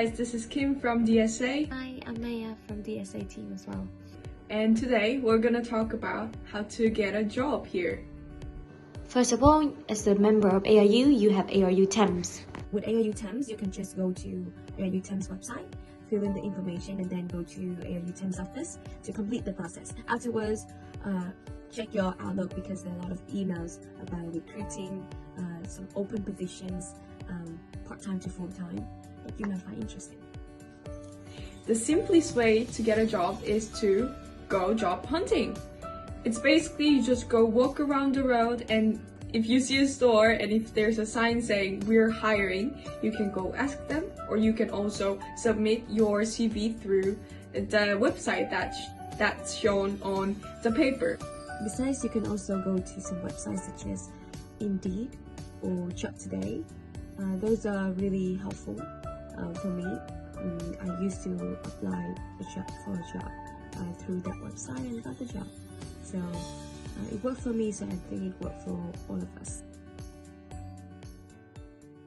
Guys, this is Kim from DSA. Hi, I'm Maya from DSA team as well. And today we're gonna talk about how to get a job here. First of all, as a member of ARU, you have ARU Temps. With ARU Temps, you can just go to ARU Temps website, fill in the information, and then go to ARU Temps office to complete the process. Afterwards, check your Outlook because there are a lot of emails about recruiting, some open positions, part-time to full-time, that you might find interesting. The simplest way to get a job is to go job hunting. It's basically you just go walk around the road, and if you see a store and if there's a sign saying we're hiring, you can go ask them, or you can also submit your CV through the website that's shown on the paper. Besides, you can also go to some websites such as Indeed or Job Today. Those are really helpful for me. I used to apply for a job through that website and got the job. So it worked for me, so I think it worked for all of us.